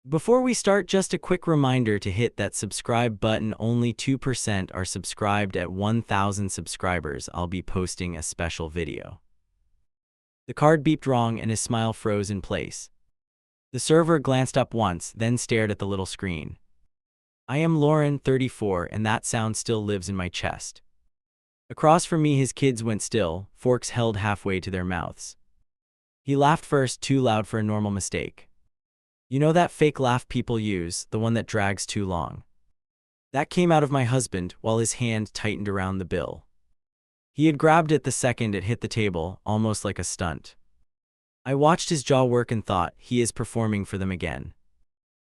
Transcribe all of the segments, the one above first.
Before we start, just a quick reminder to hit that subscribe button. Only 2% are subscribed. At 1,000 subscribers, I'll be posting a special video. The card beeped wrong and his smile froze in place. The server glanced up once, then stared at the little screen. I am Lauren, 34, and that sound still lives in my chest. Across from me, his kids went still, forks held halfway to their mouths. He laughed first, too loud for a normal mistake. You know that fake laugh people use, the one that drags too long. That came out of my husband while his hand tightened around the bill. He had grabbed it the second it hit the table, almost like a stunt. I watched his jaw work and thought, he is performing for them again.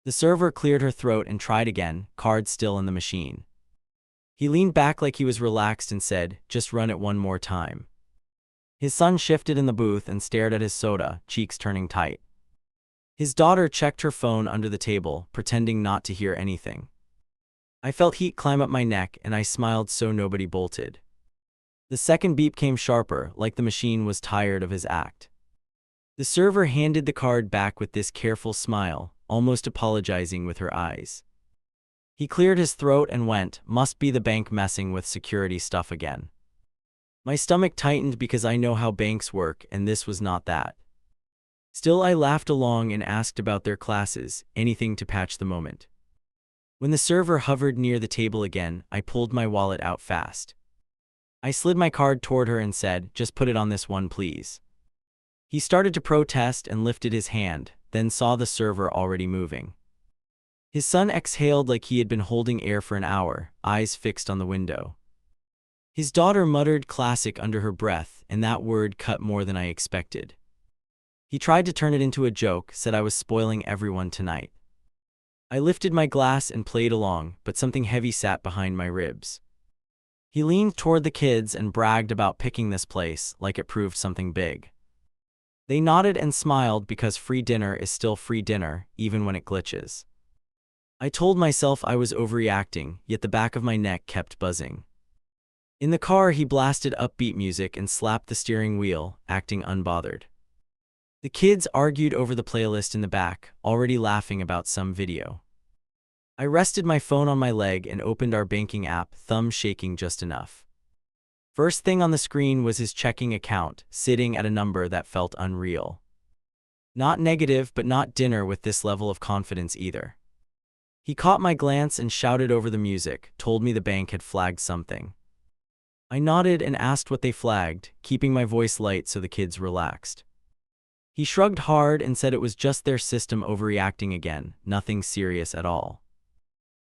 The server cleared her throat and tried again, card still in the machine. He leaned back like he was relaxed and said, just run it one more time. His son shifted in the booth and stared at his soda, cheeks turning tight. His daughter checked her phone under the table, pretending not to hear anything. I felt heat climb up my neck and I smiled so nobody bolted. The second beep came sharper, like the machine was tired of his act. The server handed the card back with this careful smile, almost apologizing with her eyes. He cleared his throat and went, must be the bank messing with security stuff again. My stomach tightened because I know how banks work, and this was not that. Still, I laughed along and asked about their classes, anything to patch the moment. When the server hovered near the table again, I pulled my wallet out fast. I slid my card toward her and said, just put it on this one, please. He started to protest and lifted his hand, then saw the server already moving. His son exhaled like he had been holding air for an hour, eyes fixed on the window. His daughter muttered classic under her breath, and that word cut more than I expected. He tried to turn it into a joke, said I was spoiling everyone tonight. I lifted my glass and played along, but something heavy sat behind my ribs. He leaned toward the kids and bragged about picking this place, like it proved something big. They nodded and smiled because free dinner is still free dinner, even when it glitches. I told myself I was overreacting, yet the back of my neck kept buzzing. In the car, he blasted upbeat music and slapped the steering wheel, acting unbothered. The kids argued over the playlist in the back, already laughing about some video. I rested my phone on my leg and opened our banking app, thumb shaking just enough. First thing on the screen was his checking account, sitting at a number that felt unreal. Not negative, but not dinner with this level of confidence either. He caught my glance and shouted over the music, told me the bank had flagged something. I nodded and asked what they flagged, keeping my voice light so the kids relaxed. He shrugged hard and said it was just their system overreacting again, nothing serious at all.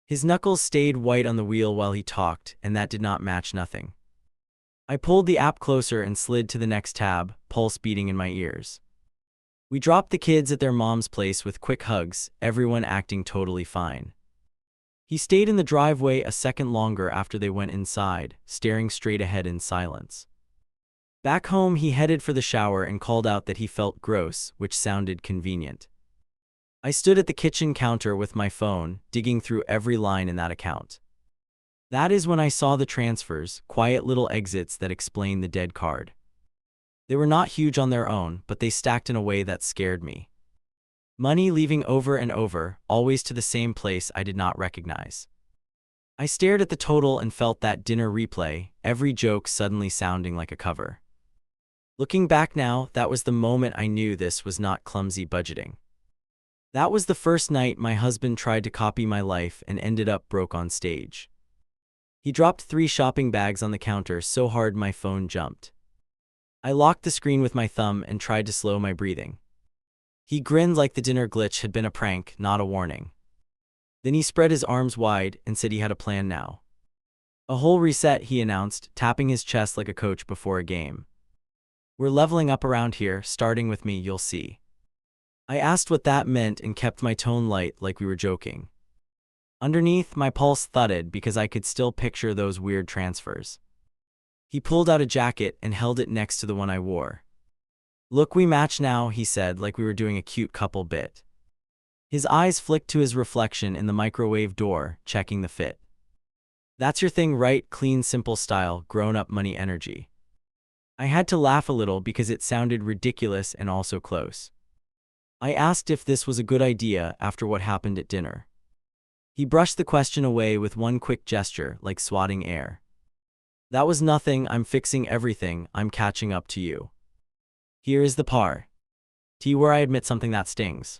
His knuckles stayed white on the wheel while he talked, and that did not match nothing. I pulled the app closer and slid to the next tab, pulse beating in my ears. We dropped the kids at their mom's place with quick hugs, everyone acting totally fine. He stayed in the driveway a second longer after they went inside, staring straight ahead in silence. Back home, he headed for the shower and called out that he felt gross, which sounded convenient. I stood at the kitchen counter with my phone, digging through every line in that account. That is when I saw the transfers, quiet little exits that explain the dead card. They were not huge on their own, but they stacked in a way that scared me. Money leaving over and over, always to the same place I did not recognize. I stared at the total and felt that dinner replay, every joke suddenly sounding like a cover. Looking back now, that was the moment I knew this was not clumsy budgeting. That was the first night my husband tried to copy my life and ended up broke on stage. He dropped 3 shopping bags on the counter so hard my phone jumped. I locked the screen with my thumb and tried to slow my breathing. He grinned like the dinner glitch had been a prank, not a warning. Then he spread his arms wide and said he had a plan now. A whole reset, he announced, tapping his chest like a coach before a game. We're leveling up around here, starting with me, you'll see. I asked what that meant and kept my tone light like we were joking. Underneath, my pulse thudded because I could still picture those weird transfers. He pulled out a jacket and held it next to the one I wore. Look, we match now, he said like we were doing a cute couple bit. His eyes flicked to his reflection in the microwave door, checking the fit. That's your thing, right? Clean, simple style, grown-up money energy. I had to laugh a little because it sounded ridiculous and also close. I asked if this was a good idea after what happened at dinner. He brushed the question away with one quick gesture, like swatting air. That was nothing, I'm fixing everything, I'm catching up to you. Here is the part where I admit something that stings.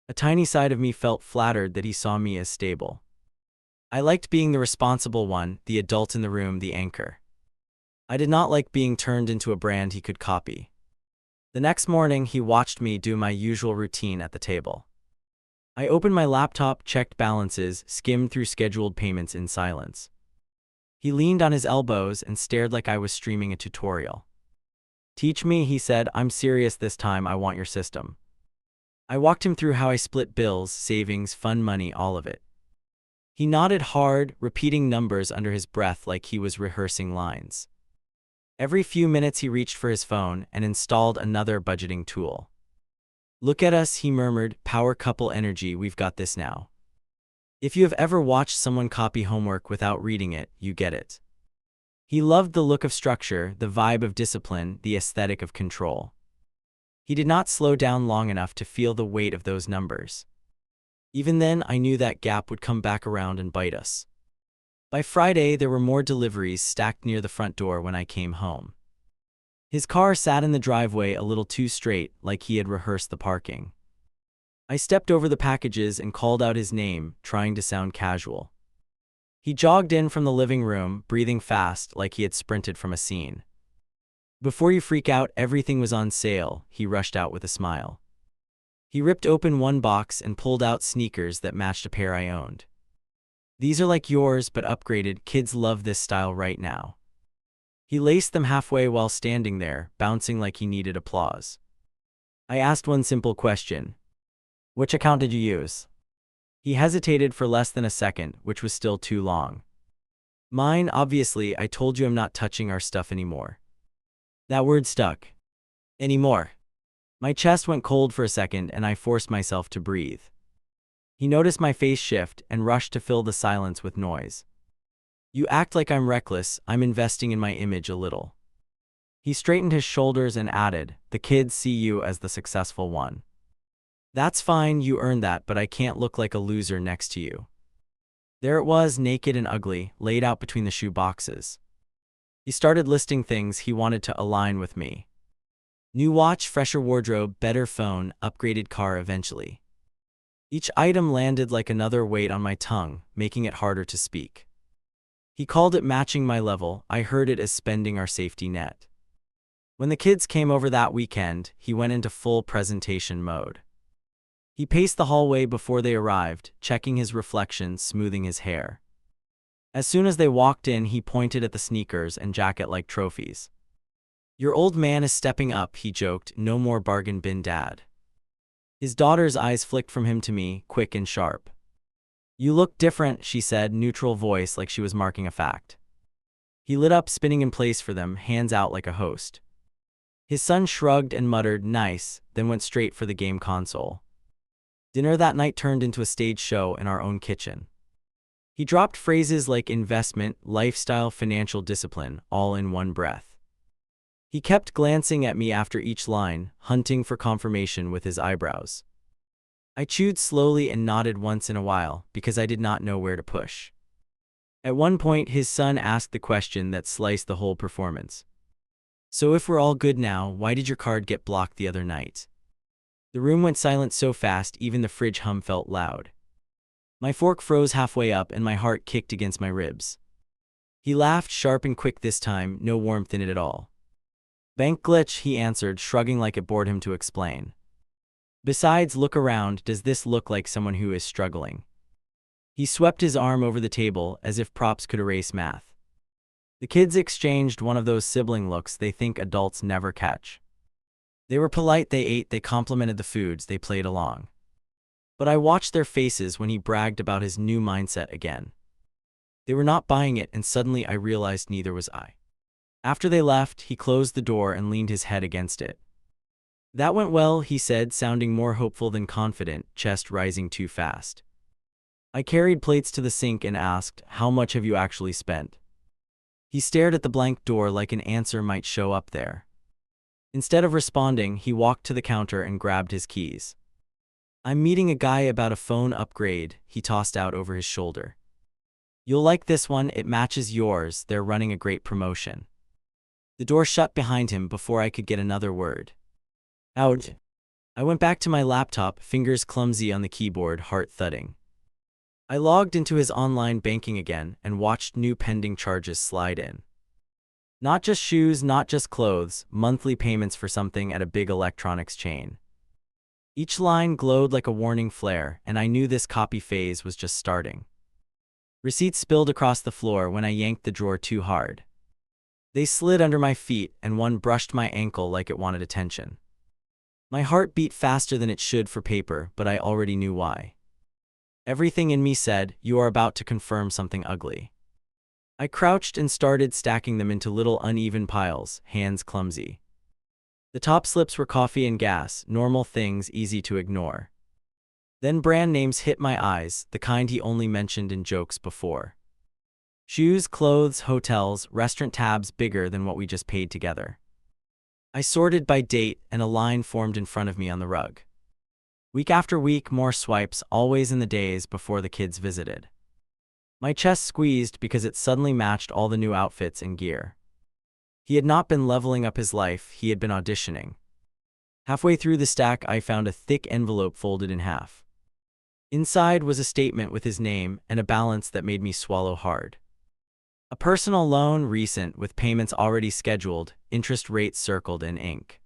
A tiny side of me felt flattered that he saw me as stable. I liked being the responsible one, the adult in the room, the anchor. I did not like being turned into a brand he could copy. The next morning, he watched me do my usual routine at the table. I opened my laptop, checked balances, skimmed through scheduled payments in silence. He leaned on his elbows and stared like I was streaming a tutorial. Teach me, he said. I'm serious this time, I want your system. I walked him through how I split bills, savings, fun money, all of it. He nodded hard, repeating numbers under his breath like he was rehearsing lines. Every few minutes he reached for his phone and installed another budgeting tool. Look at us, he murmured, power couple energy, we've got this now. If you have ever watched someone copy homework without reading it, you get it. He loved the look of structure, the vibe of discipline, the aesthetic of control. He did not slow down long enough to feel the weight of those numbers. Even then, I knew that gap would come back around and bite us. By Friday, there were more deliveries stacked near the front door when I came home. His car sat in the driveway a little too straight, like he had rehearsed the parking. I stepped over the packages and called out his name, trying to sound casual. He jogged in from the living room, breathing fast like he had sprinted from a scene. Before you freak out, everything was on sale, he rushed out with a smile. He ripped open one box and pulled out sneakers that matched a pair I owned. These are like yours, but upgraded, kids love this style right now. He laced them halfway while standing there, bouncing like he needed applause. I asked one simple question. Which account did you use? He hesitated for less than a second, which was still too long. Mine, obviously, I told you I'm not touching our stuff anymore. That word stuck. Anymore. My chest went cold for a second and I forced myself to breathe. He noticed my face shift and rushed to fill the silence with noise. You act like I'm reckless, I'm investing in my image a little. He straightened his shoulders and added, the kids see you as the successful one. That's fine, you earned that, but I can't look like a loser next to you. There it was, naked and ugly, laid out between the shoe boxes. He started listing things he wanted to align with me. New watch, fresher wardrobe, better phone, upgraded car eventually. Each item landed like another weight on my tongue, making it harder to speak. He called it matching my level, I heard it as spending our safety net. When the kids came over that weekend, he went into full presentation mode. He paced the hallway before they arrived, checking his reflection, smoothing his hair. As soon as they walked in, he pointed at the sneakers and jacket like trophies. Your old man is stepping up, he joked, no more bargain bin dad. His daughter's eyes flicked from him to me, quick and sharp. You look different, she said, neutral voice like she was marking a fact. He lit up, spinning in place for them, hands out like a host. His son shrugged and muttered, nice, then went straight for the game console. Dinner that night turned into a stage show in our own kitchen. He dropped phrases like investment, lifestyle, financial discipline, all in one breath. He kept glancing at me after each line, hunting for confirmation with his eyebrows. I chewed slowly and nodded once in a while, because I did not know where to push. At one point, his son asked the question that sliced the whole performance. So if we're all good now, why did your card get blocked the other night? The room went silent so fast even the fridge hum felt loud. My fork froze halfway up and my heart kicked against my ribs. He laughed, sharp and quick this time, no warmth in it at all. Bank glitch, he answered, shrugging like it bored him to explain. Besides, look around, does this look like someone who is struggling? He swept his arm over the table as if props could erase math. The kids exchanged one of those sibling looks they think adults never catch. They were polite, they ate, they complimented the foods, they played along. But I watched their faces when he bragged about his new mindset again. They were not buying it, and suddenly I realized neither was I. After they left, he closed the door and leaned his head against it. That went well, he said, sounding more hopeful than confident, chest rising too fast. I carried plates to the sink and asked, how much have you actually spent? He stared at the blank door like an answer might show up there. Instead of responding, he walked to the counter and grabbed his keys. "I'm meeting a guy about a phone upgrade," he tossed out over his shoulder. "You'll like this one, it matches yours, they're running a great promotion." The door shut behind him before I could get another word out. I went back to my laptop, fingers clumsy on the keyboard, heart thudding. I logged into his online banking again and watched new pending charges slide in. Not just shoes, not just clothes, monthly payments for something at a big electronics chain. Each line glowed like a warning flare, and I knew this copy phase was just starting. Receipts spilled across the floor when I yanked the drawer too hard. They slid under my feet, and one brushed my ankle like it wanted attention. My heart beat faster than it should for paper, but I already knew why. Everything in me said, "You are about to confirm something ugly." I crouched and started stacking them into little uneven piles, hands clumsy. The top slips were coffee and gas, normal things easy to ignore. Then brand names hit my eyes, the kind he only mentioned in jokes before. Shoes, clothes, hotels, restaurant tabs bigger than what we just paid together. I sorted by date, and a line formed in front of me on the rug. Week after week, more swipes, always in the days before the kids visited. My chest squeezed because it suddenly matched all the new outfits and gear. He had not been leveling up his life, he had been auditioning. Halfway through the stack, I found a thick envelope folded in half. Inside was a statement with his name and a balance that made me swallow hard. A personal loan, recent, with payments already scheduled, interest rates circled in ink.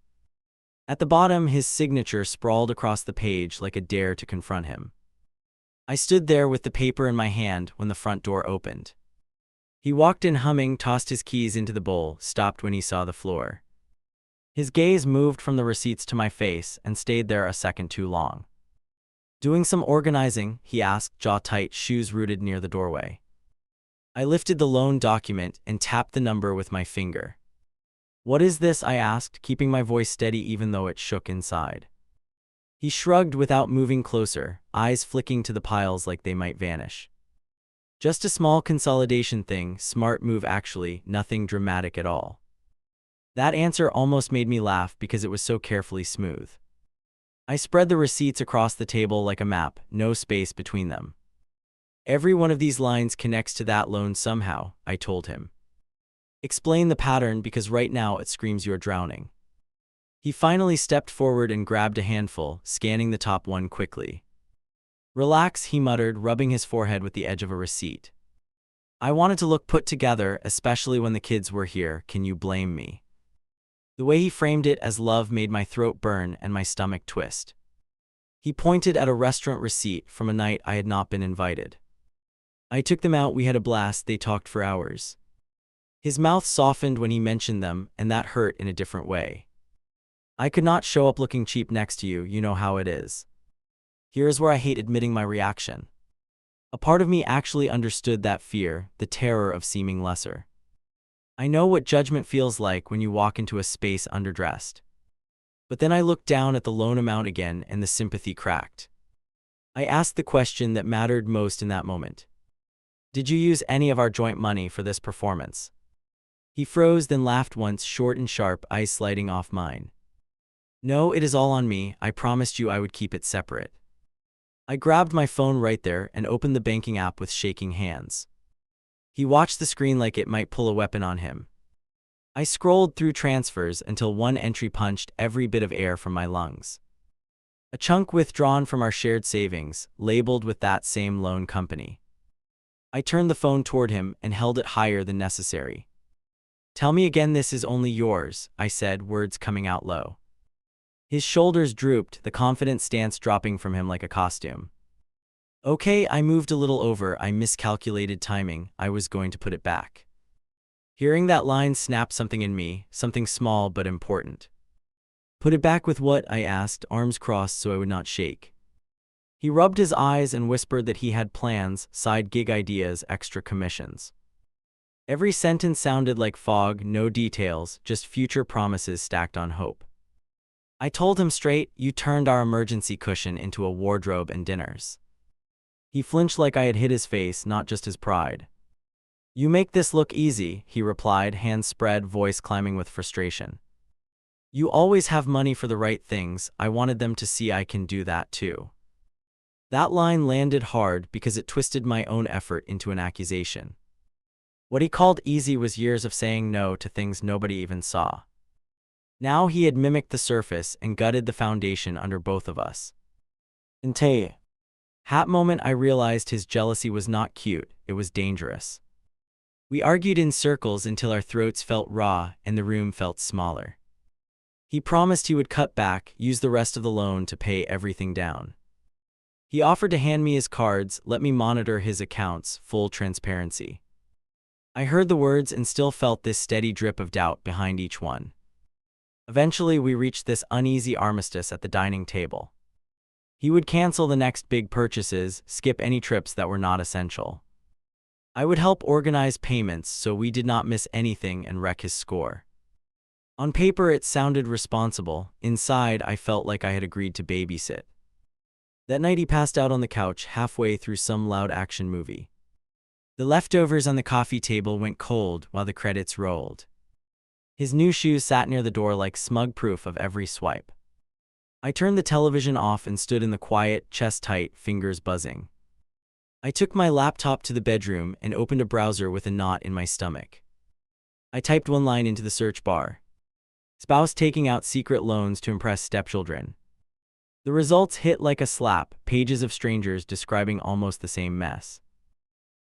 At the bottom, his signature sprawled across the page like a dare to confront him. I stood there with the paper in my hand when the front door opened. He walked in humming, tossed his keys into the bowl, stopped when he saw the floor. His gaze moved from the receipts to my face and stayed there a second too long. "Doing some organizing?" he asked, jaw tight, shoes rooted near the doorway. I lifted the loan document and tapped the number with my finger. "What is this?" I asked, keeping my voice steady even though it shook inside. He shrugged without moving closer, eyes flicking to the piles like they might vanish. "Just a small consolidation thing, smart move actually, nothing dramatic at all." That answer almost made me laugh because it was so carefully smooth. I spread the receipts across the table like a map, no space between them. "Every one of these lines connects to that loan somehow," I told him. "Explain the pattern, because right now it screams you're drowning." He finally stepped forward and grabbed a handful, scanning the top one quickly. "Relax," he muttered, rubbing his forehead with the edge of a receipt. "I wanted to look put together, especially when the kids were here. Can you blame me?" The way he framed it as love made my throat burn and my stomach twist. He pointed at a restaurant receipt from a night I had not been invited. "I took them out, we had a blast, they talked for hours." His mouth softened when he mentioned them, and that hurt in a different way. "I could not show up looking cheap next to you, you know how it is." Here is where I hate admitting my reaction. A part of me actually understood that fear, the terror of seeming lesser. I know what judgment feels like when you walk into a space underdressed. But then I looked down at the loan amount again and the sympathy cracked. I asked the question that mattered most in that moment. "Did you use any of our joint money for this performance?" He froze, then laughed once, short and sharp, eyes sliding off mine. "No, it is all on me. I promised you I would keep it separate." I grabbed my phone right there and opened the banking app with shaking hands. He watched the screen like it might pull a weapon on him. I scrolled through transfers until one entry punched every bit of air from my lungs. A chunk withdrawn from our shared savings, labeled with that same loan company. I turned the phone toward him and held it higher than necessary. "Tell me again, this is only yours," I said, words coming out low. His shoulders drooped, the confident stance dropping from him like a costume. "Okay," I moved a little over, I miscalculated timing, I was going to put it back. Hearing that line snapped something in me, something small but important. "Put it back with what?" I asked, arms crossed so I would not shake. He rubbed his eyes and whispered that he had plans, side gig ideas, extra commissions. Every sentence sounded like fog, no details, just future promises stacked on hope. I told him straight, "You turned our emergency cushion into a wardrobe and dinners." He flinched like I had hit his face, not just his pride. "You make this look easy," he replied, hands spread, voice climbing with frustration. You always have money for the right things. I wanted them to see I can do that too. That line landed hard because it twisted my own effort into an accusation. What he called easy was years of saying no to things nobody even saw. Now he had mimicked the surface and gutted the foundation under both of us. Until that moment I realized his jealousy was not cute, it was dangerous. We argued in circles until our throats felt raw and the room felt smaller. He promised he would cut back, use the rest of the loan to pay everything down. He offered to hand me his cards, let me monitor his accounts, full transparency. I heard the words and still felt this steady drip of doubt behind each one. Eventually, we reached this uneasy armistice at the dining table. He would cancel the next big purchases, skip any trips that were not essential. I would help organize payments so we did not miss anything and wreck his score. On paper, it sounded responsible. Inside, I felt like I had agreed to babysit. That night, he passed out on the couch halfway through some loud action movie. The leftovers on the coffee table went cold while the credits rolled. His new shoes sat near the door like smug proof of every swipe. I turned the television off and stood in the quiet, chest tight, fingers buzzing. I took my laptop to the bedroom and opened a browser with a knot in my stomach. I typed one line into the search bar. Spouse taking out secret loans to impress stepchildren. The results hit like a slap, pages of strangers describing almost the same mess.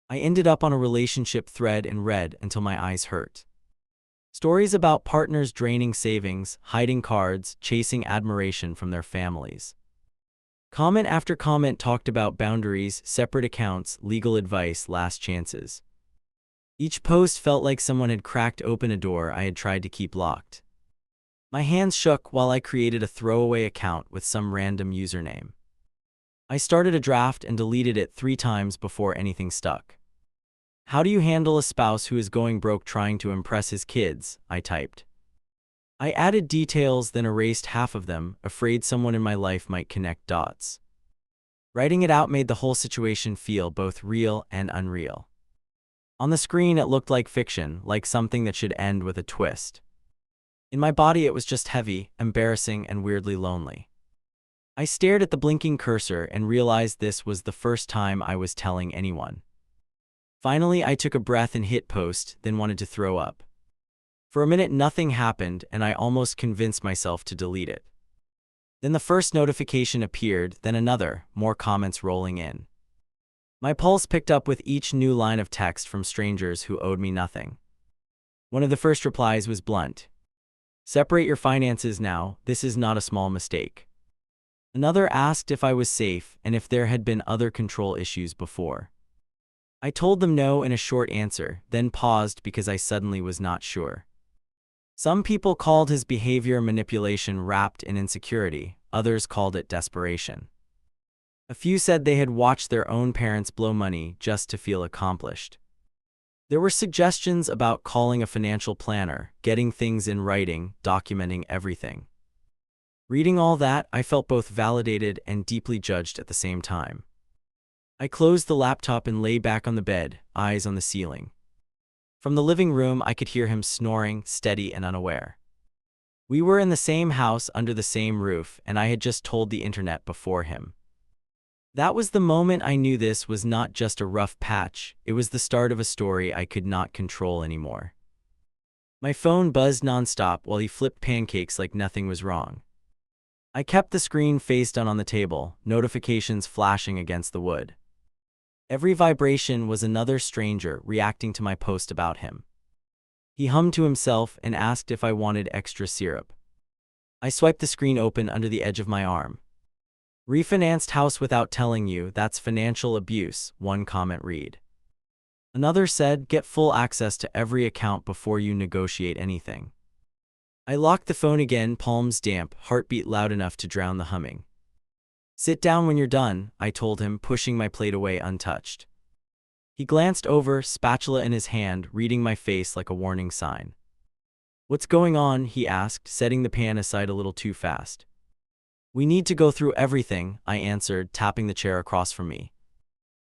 I ended up on a relationship thread and read until my eyes hurt. Stories about partners draining savings, hiding cards, chasing admiration from their families. Comment after comment talked about boundaries, separate accounts, legal advice, last chances. Each post felt like someone had cracked open a door I had tried to keep locked. My hands shook while I created a throwaway account with some random username. I started a draft and deleted it 3 times before anything stuck. How do you handle a spouse who is going broke trying to impress his kids? I typed. I added details then erased half of them, afraid someone in my life might connect dots. Writing it out made the whole situation feel both real and unreal. On the screen it looked like fiction, like something that should end with a twist. In my body it was just heavy, embarrassing, and weirdly lonely. I stared at the blinking cursor and realized this was the first time I was telling anyone. Finally, I took a breath and hit post, then wanted to throw up. For a minute nothing happened and I almost convinced myself to delete it. Then the first notification appeared, then another, more comments rolling in. My pulse picked up with each new line of text from strangers who owed me nothing. One of the first replies was blunt. Separate your finances now, this is not a small mistake. Another asked if I was safe and if there had been other control issues before. I told them no in a short answer, then paused because I suddenly was not sure. Some people called his behavior manipulation wrapped in insecurity, others called it desperation. A few said they had watched their own parents blow money just to feel accomplished. There were suggestions about calling a financial planner, getting things in writing, documenting everything. Reading all that, I felt both validated and deeply judged at the same time. I closed the laptop and lay back on the bed, eyes on the ceiling. From the living room, I could hear him snoring, steady and unaware. We were in the same house under the same roof, and I had just told the internet before him. That was the moment I knew this was not just a rough patch, it was the start of a story I could not control anymore. My phone buzzed nonstop while he flipped pancakes like nothing was wrong. I kept the screen face down on the table, notifications flashing against the wood. Every vibration was another stranger reacting to my post about him. He hummed to himself and asked if I wanted extra syrup. I swiped the screen open under the edge of my arm. Refinanced house without telling you, that's financial abuse, one comment read. Another said, get full access to every account before you negotiate anything. I locked the phone again, palms damp, heartbeat loud enough to drown the humming. Sit down when you're done, I told him, pushing my plate away untouched. He glanced over, spatula in his hand, reading my face like a warning sign. What's going on? He asked, setting the pan aside a little too fast. We need to go through everything, I answered, tapping the chair across from me.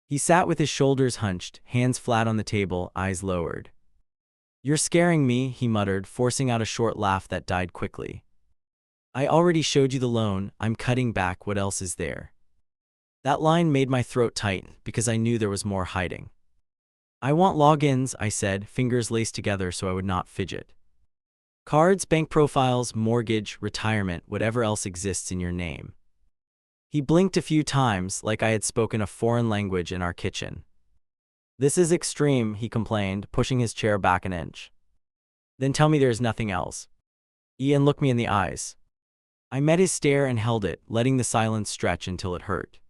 He sat with his shoulders hunched, hands flat on the table, eyes lowered. You're scaring me, he muttered, forcing out a short laugh that died quickly. I already showed you the loan, I'm cutting back, what else is there? That line made my throat tighten because I knew there was more hiding. I want logins, I said, fingers laced together so I would not fidget. Cards, bank profiles, mortgage, retirement, whatever else exists in your name. He blinked a few times, like I had spoken a foreign language in our kitchen. This is extreme, he complained, pushing his chair back an inch. Then tell me there is nothing else. Ian looked me in the eyes. I met his stare and held it, letting the silence stretch until it hurt.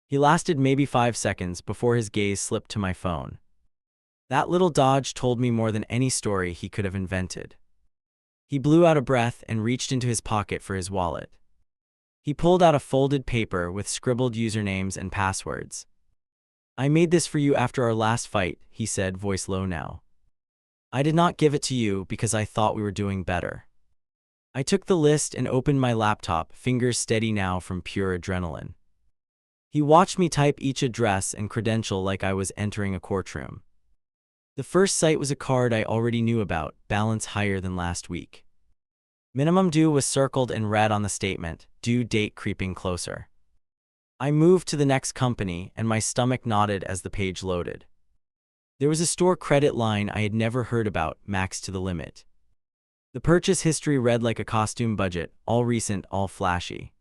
He lasted maybe 5 seconds before his gaze slipped to my phone. That little dodge told me more than any story he could have invented. He blew out a breath and reached into his pocket for his wallet. He pulled out a folded paper with scribbled usernames and passwords. I made this for you after our last fight, he said, voice low now. I did not give it to you because I thought we were doing better. I took the list and opened my laptop, fingers steady now from pure adrenaline. He watched me type each address and credential like I was entering a courtroom. The first site was a card I already knew about, balance higher than last week. Minimum due was circled and read on the statement, due date creeping closer. I moved to the next company and my stomach knotted as the page loaded. There was a store credit line I had never heard about, maxed to the limit. The purchase history read like a costume budget, all recent, all flashy.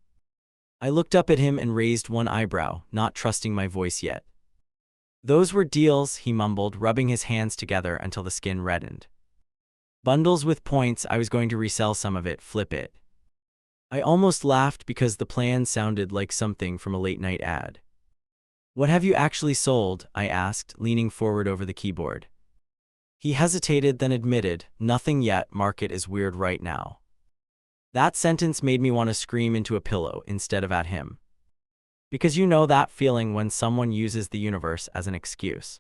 I looked up at him and raised one eyebrow, not trusting my voice yet. Those were deals, he mumbled, rubbing his hands together until the skin reddened. Bundles with points, I was going to resell some of it, flip it. I almost laughed because the plan sounded like something from a late-night ad. What have you actually sold? I asked, leaning forward over the keyboard. He hesitated, then admitted, nothing yet, market is weird right now. That sentence made me want to scream into a pillow instead of at him. Because you know that feeling when someone uses the universe as an excuse.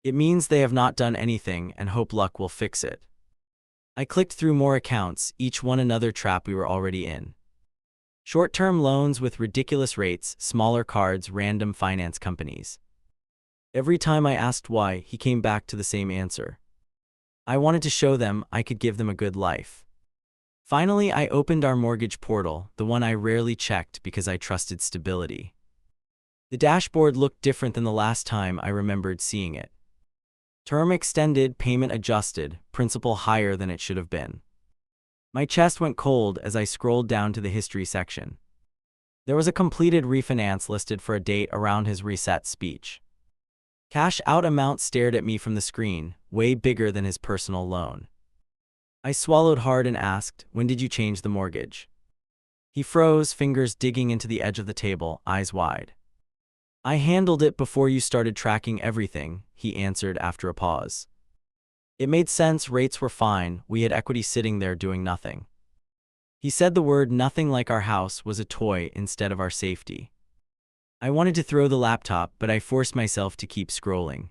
It means they have not done anything and hope luck will fix it. I clicked through more accounts, each one another trap we were already in. Short-term loans with ridiculous rates, smaller cards, random finance companies. Every time I asked why, he came back to the same answer. I wanted to show them I could give them a good life. Finally, I opened our mortgage portal, the one I rarely checked because I trusted stability. The dashboard looked different than the last time I remembered seeing it. Term extended, payment adjusted, principal higher than it should have been. My chest went cold as I scrolled down to the history section. There was a completed refinance listed for a date around his reset speech. Cash out amount stared at me from the screen, way bigger than his personal loan. I swallowed hard and asked, when did you change the mortgage? He froze, fingers digging into the edge of the table, eyes wide. I handled it before you started tracking everything, he answered after a pause. It made sense, rates were fine, we had equity sitting there doing nothing. He said the word nothing like our house was a toy instead of our safety. I wanted to throw the laptop, but I forced myself to keep scrolling.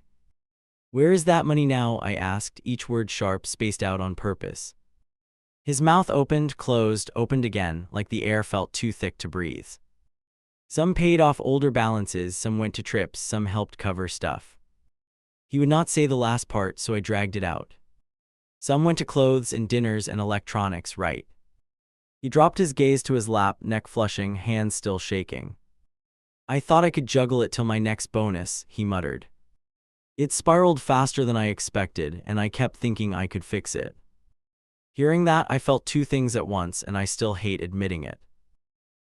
Where is that money now? I asked, each word sharp, spaced out on purpose. His mouth opened, closed, opened again, like the air felt too thick to breathe. Some paid off older balances, some went to trips, some helped cover stuff. He would not say the last part, so I dragged it out. Some went to clothes and dinners and electronics, right? He dropped his gaze to his lap, neck flushing, hands still shaking. I thought I could juggle it till my next bonus, he muttered. It spiraled faster than I expected, and I kept thinking I could fix it. Hearing that, I felt two things at once, and I still hate admitting it.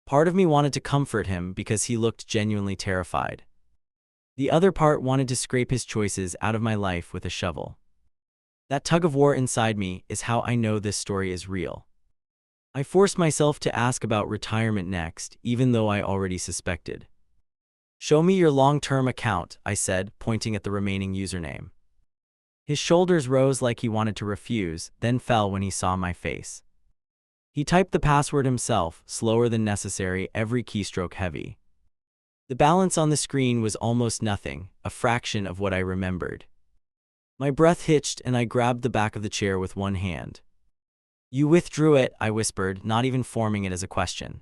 Part of me wanted to comfort him because he looked genuinely terrified. The other part wanted to scrape his choices out of my life with a shovel. That tug of war inside me is how I know this story is real. I forced myself to ask about retirement next, even though I already suspected. Show me your long-term account, I said, pointing at the remaining username. His shoulders rose like he wanted to refuse, then fell when he saw my face. He typed the password himself, slower than necessary, every keystroke heavy. The balance on the screen was almost nothing, a fraction of what I remembered. My breath hitched and I grabbed the back of the chair with one hand. You withdrew it, I whispered, not even forming it as a question.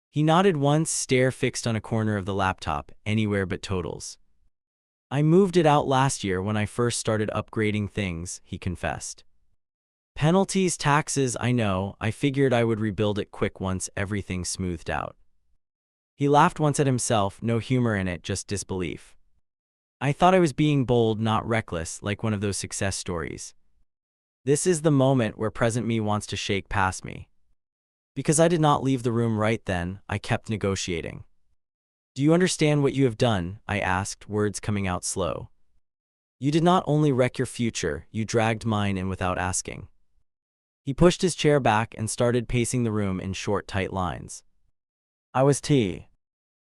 He nodded once, stare fixed on a corner of the laptop, anywhere but totals. I moved it out last year when I first started upgrading things, he confessed. Penalties, taxes, I know. I figured I would rebuild it quick once everything smoothed out. He laughed once at himself, no humor in it, just disbelief. I thought I was being bold, not reckless, like one of those success stories. This is the moment where present me wants to shake past me. Because I did not leave the room right then, I kept negotiating. Do you understand what you have done? I asked, words coming out slow. You did not only wreck your future, you dragged mine in without asking. He pushed his chair back and started pacing the room in short, tight lines. I was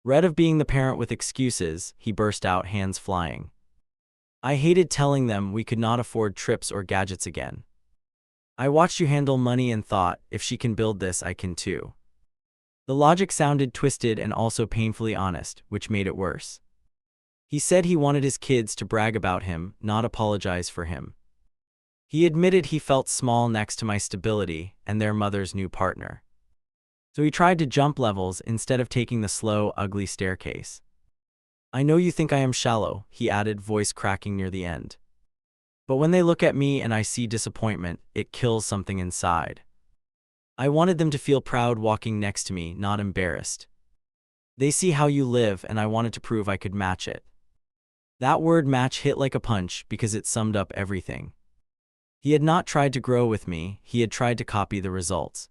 red of being the parent with excuses, he burst out, hands flying. I hated telling them we could not afford trips or gadgets again. I watched you handle money and thought, if she can build this, I can too. The logic sounded twisted and also painfully honest, which made it worse. He said he wanted his kids to brag about him, not apologize for him. He admitted he felt small next to my stability and their mother's new partner. So he tried to jump levels instead of taking the slow, ugly staircase. I know you think I am shallow, he added, voice cracking near the end. But when they look at me and I see disappointment, it kills something inside. I wanted them to feel proud walking next to me, not embarrassed. They see how you live, and I wanted to prove I could match it. That word match hit like a punch because it summed up everything. He had not tried to grow with me, he had tried to copy the results.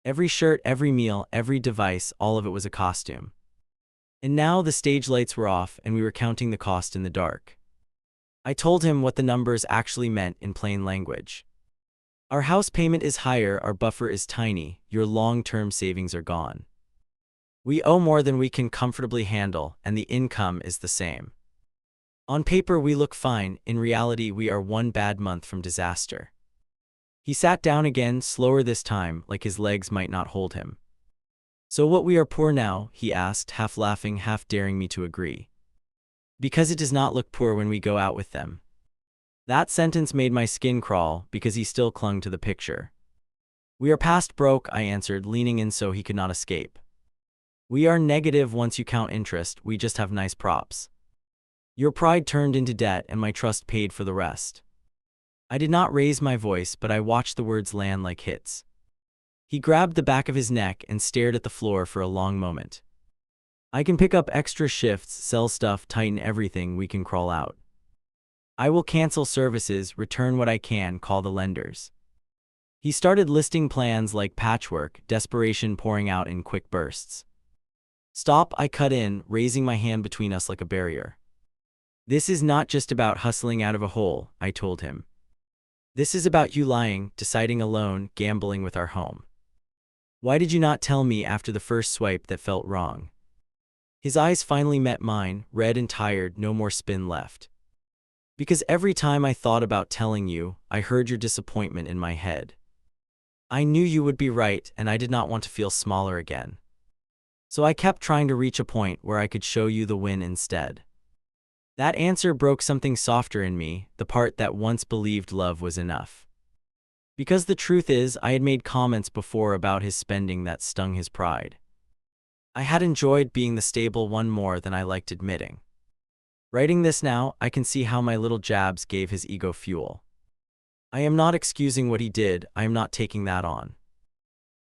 Every shirt, every meal, every device, all of it was a costume. And now the stage lights were off and we were counting the cost in the dark. I told him what the numbers actually meant in plain language. Our house payment is higher, our buffer is tiny, your long-term savings are gone. We owe more than we can comfortably handle, and the income is the same. On paper we look fine, in reality we are one bad month from disaster. He sat down again, slower this time, like his legs might not hold him. So what, we are poor now? He asked, half laughing, half daring me to agree. Because it does not look poor when we go out with them. That sentence made my skin crawl, because he still clung to the picture. We are past broke, I answered, leaning in so he could not escape. We are negative once you count interest, we just have nice props. Your pride turned into debt and my trust paid for the rest. I did not raise my voice, but I watched the words land like hits. He grabbed the back of his neck and stared at the floor for a long moment. I can pick up extra shifts, sell stuff, tighten everything, we can crawl out. I will cancel services, return what I can, call the lenders. He started listing plans like patchwork, desperation pouring out in quick bursts. Stop, I cut in, raising my hand between us like a barrier. This is not just about hustling out of a hole, I told him. This is about you lying, deciding alone, gambling with our home. Why did you not tell me after the first swipe that felt wrong? His eyes finally met mine, red and tired, no more spin left. Because every time I thought about telling you, I heard your disappointment in my head. I knew you would be right, and I did not want to feel smaller again. So I kept trying to reach a point where I could show you the win instead. That answer broke something softer in me, the part that once believed love was enough. Because the truth is, I had made comments before about his spending that stung his pride. I had enjoyed being the stable one more than I liked admitting. Writing this now, I can see how my little jabs gave his ego fuel. I am not excusing what he did, I am not taking that on.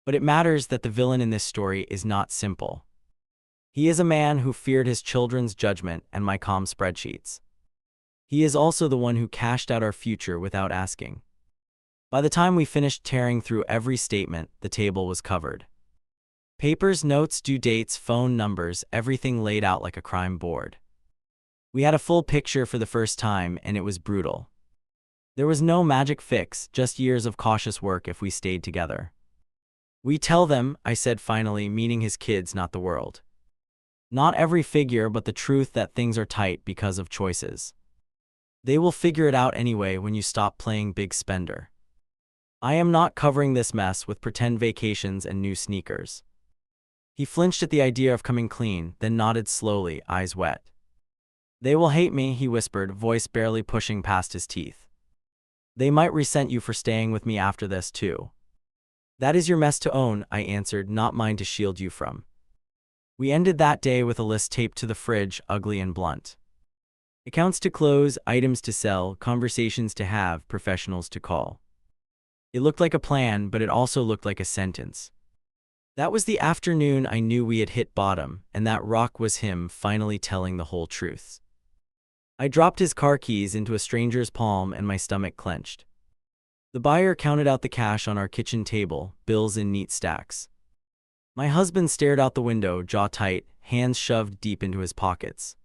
But it matters that the villain in this story is not simple. He is a man who feared his children's judgment and my calm spreadsheets. He is also the one who cashed out our future without asking. By the time we finished tearing through every statement, the table was covered. Papers, notes, due dates, phone numbers, everything laid out like a crime board. We had a full picture for the first time, and it was brutal. There was no magic fix, just years of cautious work if we stayed together. We tell them, I said finally, meaning his kids, not the world. Not every figure, but the truth that things are tight because of choices. They will figure it out anyway when you stop playing big spender. I am not covering this mess with pretend vacations and new sneakers. He flinched at the idea of coming clean, then nodded slowly, eyes wet. They will hate me, he whispered, voice barely pushing past his teeth. They might resent you for staying with me after this too. That is your mess to own, I answered, not mine to shield you from. We ended that day with a list taped to the fridge, ugly and blunt. Accounts to close, items to sell, conversations to have, professionals to call. It looked like a plan, but it also looked like a sentence. That was the afternoon I knew we had hit bottom, and that rock was him finally telling the whole truth. I dropped his car keys into a stranger's palm and my stomach clenched. The buyer counted out the cash on our kitchen table, bills in neat stacks. My husband stared out the window, jaw tight, hands shoved deep into his pockets.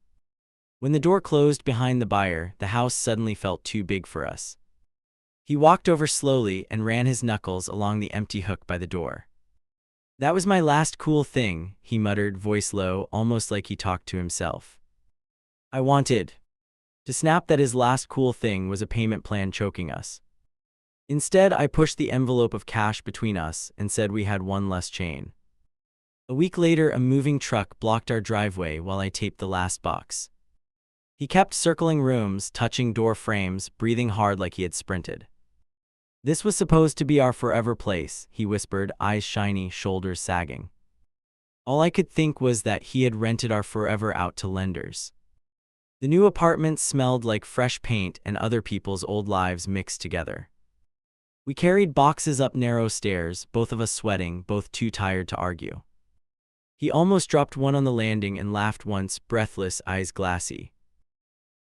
When the door closed behind the buyer, the house suddenly felt too big for us. He walked over slowly and ran his knuckles along the empty hook by the door. "That was my last cool thing," he muttered, voice low, almost like he talked to himself. I wanted to snap that his last cool thing was a payment plan choking us. Instead, I pushed the envelope of cash between us and said we had one less chain. A week later, a moving truck blocked our driveway while I taped the last box. He kept circling rooms, touching door frames, breathing hard like he had sprinted. "This was supposed to be our forever place," he whispered, eyes shiny, shoulders sagging. All I could think was that he had rented our forever out to lenders. The new apartment smelled like fresh paint and other people's old lives mixed together. We carried boxes up narrow stairs, both of us sweating, both too tired to argue. He almost dropped one on the landing and laughed once, breathless, eyes glassy.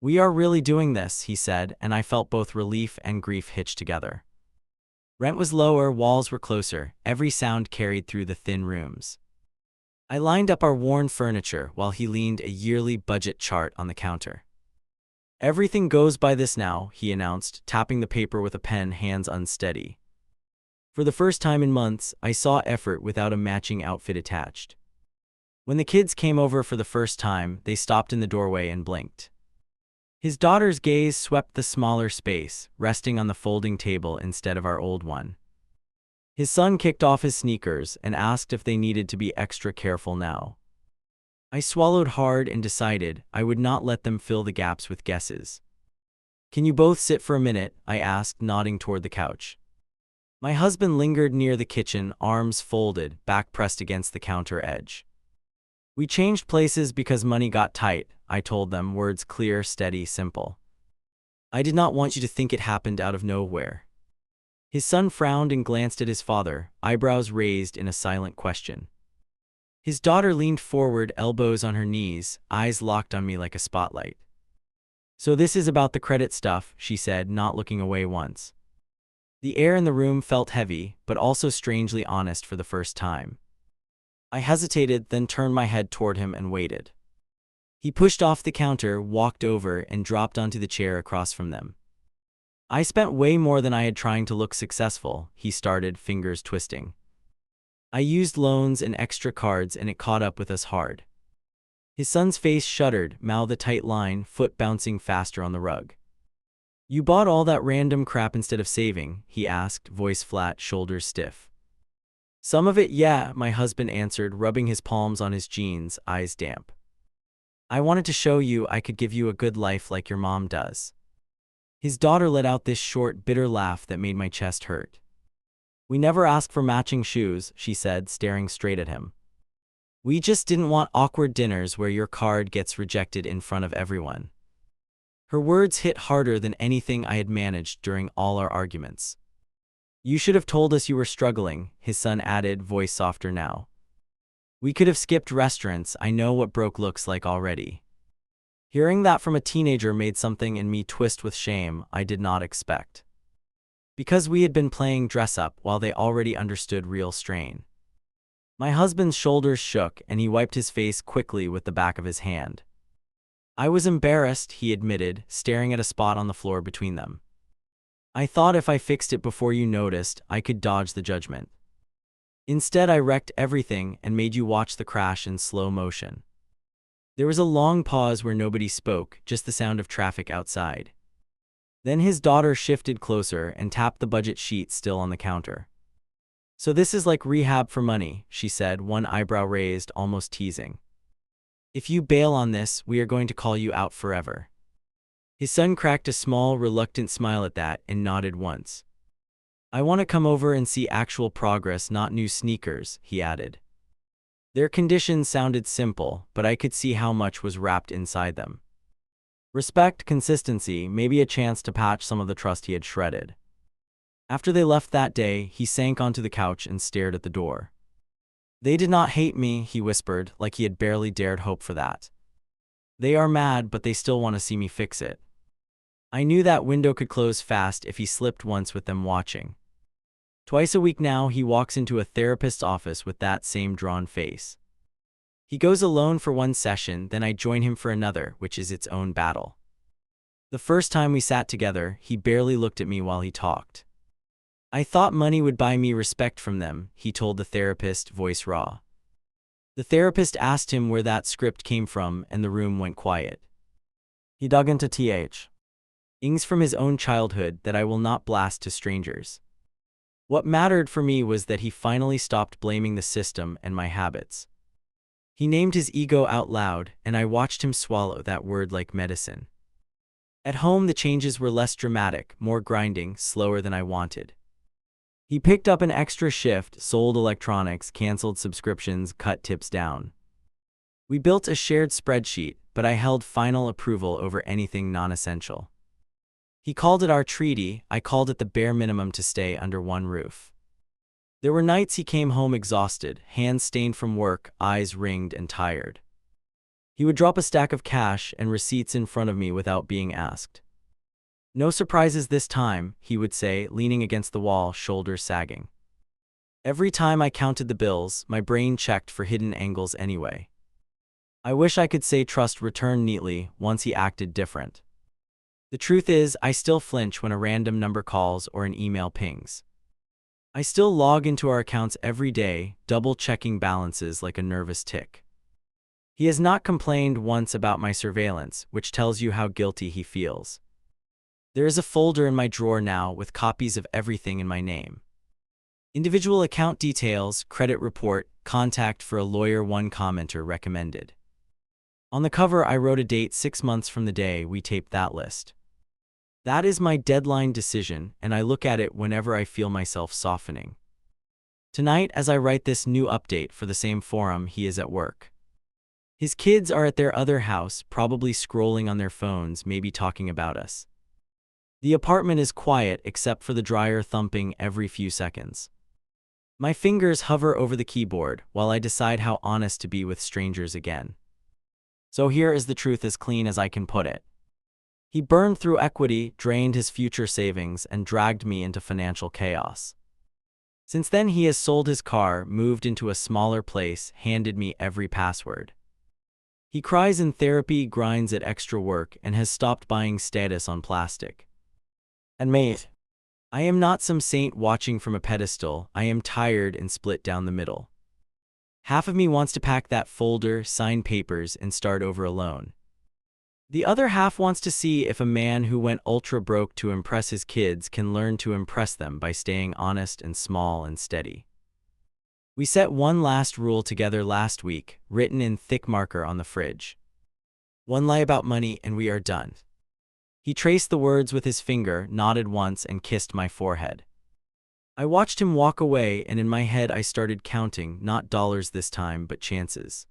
"We are really doing this," he said, and I felt both relief and grief hitched together. Rent was lower, walls were closer, every sound carried through the thin rooms. I lined up our worn furniture while he leaned a yearly budget chart on the counter. "Everything goes by this now," he announced, tapping the paper with a pen, hands unsteady. For the first time in months, I saw effort without a matching outfit attached. When the kids came over for the first time, they stopped in the doorway and blinked. His daughter's gaze swept the smaller space, resting on the folding table instead of our old one. His son kicked off his sneakers and asked if they needed to be extra careful now. I swallowed hard and decided I would not let them fill the gaps with guesses. "Can you both sit for a minute?" I asked, nodding toward the couch. My husband lingered near the kitchen, arms folded, back pressed against the counter edge. "We changed places because money got tight," I told them, words clear, steady, simple. "I did not want you to think it happened out of nowhere." His son frowned and glanced at his father, eyebrows raised in a silent question. His daughter leaned forward, elbows on her knees, eyes locked on me like a spotlight. "So this is about the credit stuff," she said, not looking away once. The air in the room felt heavy, but also strangely honest for the first time. I hesitated, then turned my head toward him and waited. He pushed off the counter, walked over, and dropped onto the chair across from them. "I spent way more than I had trying to look successful," he started, fingers twisting. "I used loans and extra cards and it caught up with us hard." His son's face shuddered, mouth a tight line, foot bouncing faster on the rug. "You bought all that random crap instead of saving?" he asked, voice flat, shoulders stiff. "Some of it, yeah," my husband answered, rubbing his palms on his jeans, eyes damp. "I wanted to show you I could give you a good life like your mom does." His daughter let out this short, bitter laugh that made my chest hurt. "We never asked for matching shoes," she said, staring straight at him. "We just didn't want awkward dinners where your card gets rejected in front of everyone." Her words hit harder than anything I had managed during all our arguments. "You should have told us you were struggling," his son added, voice softer now. "We could have skipped restaurants. I know what broke looks like already." Hearing that from a teenager made something in me twist with shame I did not expect. Because we had been playing dress-up while they already understood real strain. My husband's shoulders shook and he wiped his face quickly with the back of his hand. "I was embarrassed," he admitted, staring at a spot on the floor between them. "I thought if I fixed it before you noticed, I could dodge the judgment. Instead, I wrecked everything and made you watch the crash in slow motion." There was a long pause where nobody spoke, just the sound of traffic outside. Then his daughter shifted closer and tapped the budget sheet still on the counter. "So this is like rehab for money," she said, one eyebrow raised, almost teasing. "If you bail on this, we are going to call you out forever." His son cracked a small, reluctant smile at that and nodded once. "I want to come over and see actual progress, not new sneakers," he added. Their conditions sounded simple, but I could see how much was wrapped inside them. Respect, consistency, maybe a chance to patch some of the trust he had shredded. After they left that day, he sank onto the couch and stared at the door. They did not hate me, he whispered, like he had barely dared hope for that. They are mad, but they still want to see me fix it. I knew that window could close fast if he slipped once with them watching. Twice a week now, he walks into a therapist's office with that same drawn face. He goes alone for one session, then I join him for another, which is its own battle. The first time we sat together, he barely looked at me while he talked. I thought money would buy me respect from them, he told the therapist, voice raw. The therapist asked him where that script came from, and the room went quiet. He dug into things from his own childhood that I will not blast to strangers. What mattered for me was that he finally stopped blaming the system and my habits. He named his ego out loud, and I watched him swallow that word like medicine. At home, the changes were less dramatic, more grinding, slower than I wanted. He picked up an extra shift, sold electronics, canceled subscriptions, cut tips down. We built a shared spreadsheet, but I held final approval over anything non-essential. He called it our treaty, I called it the bare minimum to stay under one roof. There were nights he came home exhausted, hands stained from work, eyes ringed and tired. He would drop a stack of cash and receipts in front of me without being asked. No surprises this time, he would say, leaning against the wall, shoulders sagging. Every time I counted the bills, my brain checked for hidden angles anyway. I wish I could say trust returned neatly once he acted different. The truth is, I still flinch when a random number calls or an email pings. I still log into our accounts every day, double-checking balances like a nervous tick. He has not complained once about my surveillance, which tells you how guilty he feels. There is a folder in my drawer now with copies of everything in my name. Individual account details, credit report, contact for a lawyer, one commenter recommended. On the cover, I wrote a date 6 months from the day we taped that list. That is my deadline decision, and I look at it whenever I feel myself softening. Tonight, as I write this new update for the same forum, he is at work. His kids are at their other house, probably scrolling on their phones, maybe talking about us. The apartment is quiet except for the dryer thumping every few seconds. My fingers hover over the keyboard while I decide how honest to be with strangers again. So here is the truth as clean as I can put it. He burned through equity, drained his future savings, and dragged me into financial chaos. Since then, he has sold his car, moved into a smaller place, handed me every password. He cries in therapy, grinds at extra work, and has stopped buying status on plastic. And mate, I am not some saint watching from a pedestal. I am tired and split down the middle. Half of me wants to pack that folder, sign papers, and start over alone. The other half wants to see if a man who went ultra broke to impress his kids can learn to impress them by staying honest and small and steady. We set one last rule together last week, written in thick marker on the fridge. One lie about money and we are done. He traced the words with his finger, nodded once, and kissed my forehead. I watched him walk away, and in my head I started counting, not dollars this time, but chances.